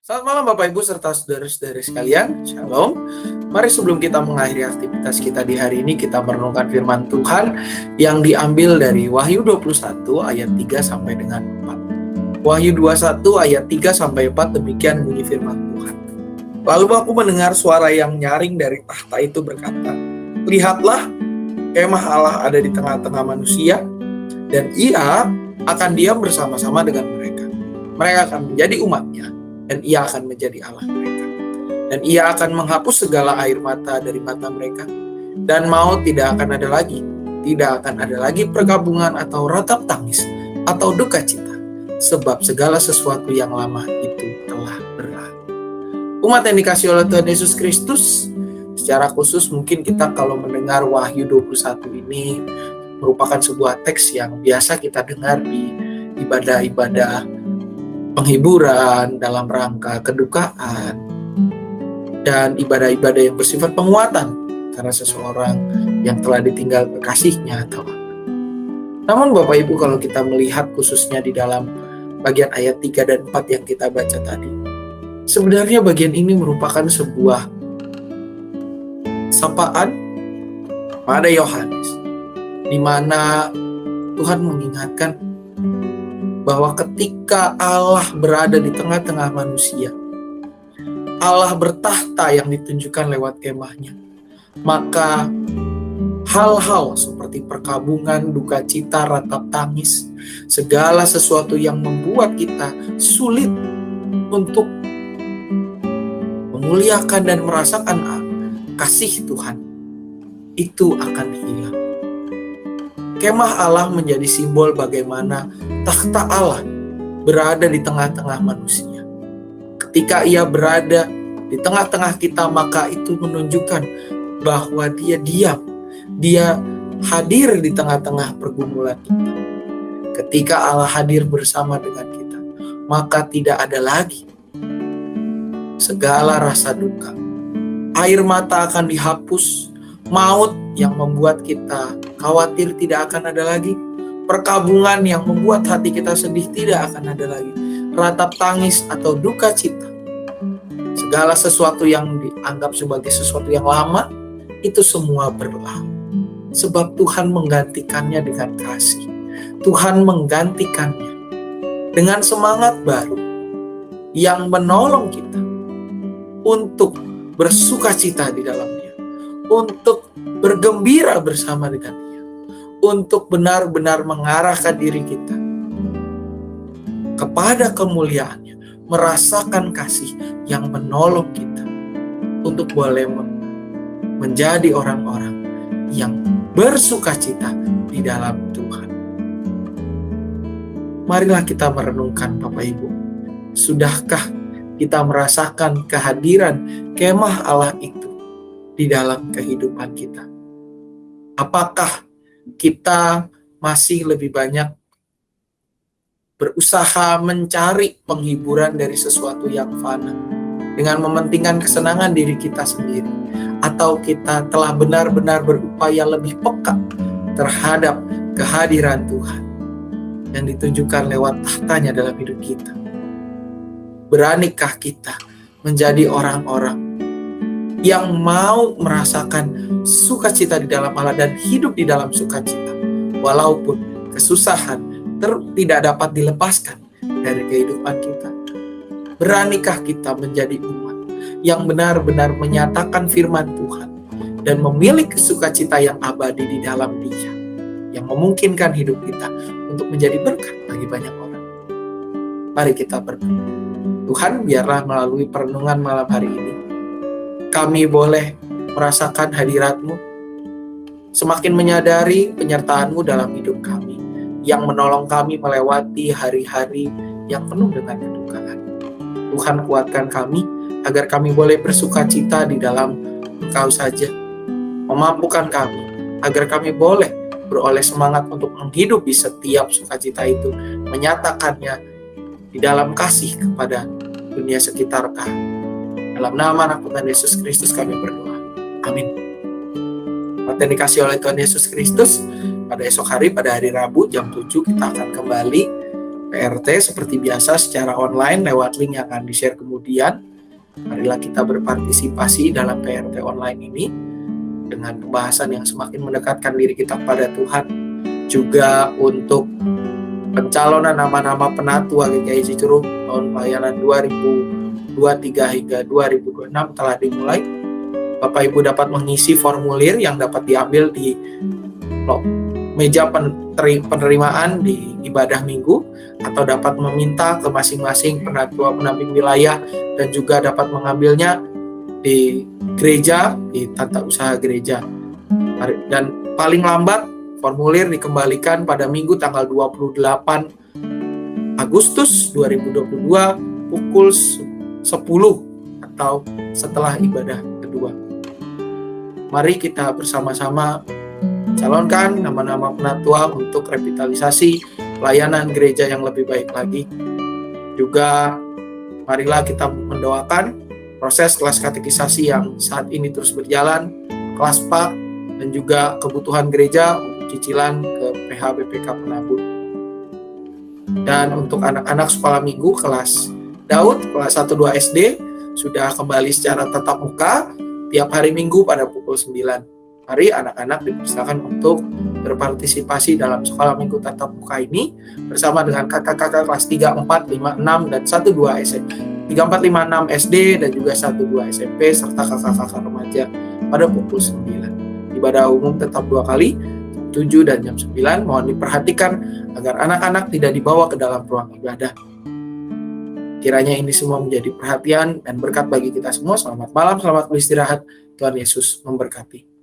Selamat malam Bapak Ibu serta saudara-saudari sekalian. Shalom. Mari sebelum kita mengakhiri aktivitas kita di hari ini, kita merenungkan firman Tuhan yang diambil dari Wahyu 21 ayat 3 sampai dengan 4. Wahyu 21 ayat 3 sampai 4, demikian bunyi firman Tuhan. Lalu aku mendengar suara yang nyaring dari tahta itu berkata, "Lihatlah, kemah Allah ada di tengah-tengah manusia, dan ia akan diam bersama-sama dengan mereka. Mereka akan menjadi umatnya, dan ia akan menjadi Allah mereka. Dan ia akan menghapus segala air mata dari mata mereka, dan maut tidak akan ada lagi. Tidak akan ada lagi perkabungan atau ratap tangis atau duka cita, sebab segala sesuatu yang lama itu telah berlalu." Umat yang dikasihi oleh Tuhan Yesus Kristus, secara khusus mungkin kita kalau mendengar Wahyu 21 ini merupakan sebuah teks yang biasa kita dengar di ibadah-ibadah penghiburan dalam rangka kedukaan dan ibadah-ibadah yang bersifat penguatan karena seseorang yang telah ditinggal kekasihnya atau apa. Namun Bapak Ibu, kalau kita melihat khususnya di dalam bagian ayat 3 dan 4 yang kita baca tadi, sebenarnya bagian ini merupakan sebuah sapaan pada Yohanes, di mana Tuhan mengingatkan bahwa ketika Allah berada di tengah-tengah manusia, Allah bertahta yang ditunjukkan lewat kemahnya, maka hal-hal seperti perkabungan, duka cita, ratap tangis, segala sesuatu yang membuat kita sulit untuk memuliakan dan merasakan kasih Tuhan, itu akan hilang. Kemah Allah menjadi simbol bagaimana tahta Allah berada di tengah-tengah manusia. Ketika ia berada di tengah-tengah kita, maka itu menunjukkan bahwa dia diam. Dia hadir di tengah-tengah pergumulan kita. Ketika Allah hadir bersama dengan kita, maka tidak ada lagi segala rasa duka. Air mata akan dihapus, maut yang membuat kita khawatir tidak akan ada lagi, perkabungan yang membuat hati kita sedih tidak akan ada lagi, ratap tangis atau duka cita, segala sesuatu yang dianggap sebagai sesuatu yang lama, itu semua berlalu. Sebab Tuhan menggantikannya dengan kasih. Tuhan menggantikannya dengan semangat baru yang menolong kita untuk bersuka cita di dalamnya, untuk bergembira bersama dengan Dia, untuk benar-benar mengarahkan diri kita kepada kemuliaannya, merasakan kasih yang menolong kita untuk boleh menjadi orang-orang yang bersuka cita di dalam Tuhan. Marilah kita merenungkan Bapak Ibu, sudahkah kita merasakan kehadiran kemah Allah itu di dalam kehidupan kita? Apakah kita masih lebih banyak berusaha mencari penghiburan dari sesuatu yang fana dengan mementingkan kesenangan diri kita sendiri, atau kita telah benar-benar berupaya lebih peka terhadap kehadiran Tuhan yang ditunjukkan lewat tahtanya dalam hidup kita? Beranikah kita menjadi orang-orang yang mau merasakan sukacita di dalam Allah dan hidup di dalam sukacita, walaupun kesusahan tidak dapat dilepaskan dari kehidupan kita? Beranikah kita menjadi umat yang benar-benar menyatakan firman Tuhan dan memiliki sukacita yang abadi di dalam Dia, yang memungkinkan hidup kita untuk menjadi berkat bagi banyak orang? Mari kita berdoa. Tuhan, biarlah melalui perenungan malam hari ini, kami boleh merasakan hadirat-Mu, semakin menyadari penyertaan-Mu dalam hidup kami, yang menolong kami melewati hari-hari yang penuh dengan kedukaan. Tuhan, kuatkan kami, agar kami boleh bersuka cita di dalam Engkau saja. Memampukan kami, agar kami boleh beroleh semangat untuk menghidupi setiap sukacita itu, menyatakannya di dalam kasih kepada dunia sekitar kami. Dalam nama anak Tuhan Yesus Kristus kami berdoa. Amin. Umat yang dikasihi oleh Tuhan Yesus Kristus, pada esok hari, pada hari Rabu jam 7 kita akan kembali PRT seperti biasa secara online lewat link yang akan di-share kemudian. Marilah kita berpartisipasi dalam PRT online ini dengan pembahasan yang semakin mendekatkan diri kita pada Tuhan. Juga untuk pencalonan nama-nama penatua GKI Cicurug tahun pelayanan 2023 hingga 2026 telah dimulai. Bapak Ibu dapat mengisi formulir yang dapat diambil di meja penerimaan di ibadah minggu, atau dapat meminta ke masing-masing penatua pendamping wilayah dan juga dapat mengambilnya di gereja, di tata usaha gereja. Dan paling lambat formulir dikembalikan pada Minggu tanggal 28 Agustus 2022 pukul 10 atau setelah ibadah kedua. Mari kita bersama-sama calonkan nama-nama penatua untuk revitalisasi pelayanan gereja yang lebih baik lagi. Juga marilah kita mendoakan proses kelas katekisasi yang saat ini terus berjalan, kelas PAK, dan juga kebutuhan gereja untuk cicilan ke PH BPK Penabur. Dan untuk anak-anak sekolah minggu kelas Daud, kelas 1-2 SD, sudah kembali secara tatap muka tiap hari Minggu pada pukul 9. Mari anak-anak dipersilakan untuk berpartisipasi dalam sekolah minggu tatap muka ini bersama dengan kakak-kakak kelas 3, 4, 5, 6, dan 1-2 SMP, 3, 4, 5, 6 SD dan juga 1-2 SMP serta kakak-kakak remaja pada pukul 9. Ibadah umum tetap 2 kali, jam 7 dan jam 9. Mohon diperhatikan agar anak-anak tidak dibawa ke dalam ruang ibadah. Kiranya ini semua menjadi perhatian dan berkat bagi kita semua. Selamat malam, selamat beristirahat. Tuhan Yesus memberkati.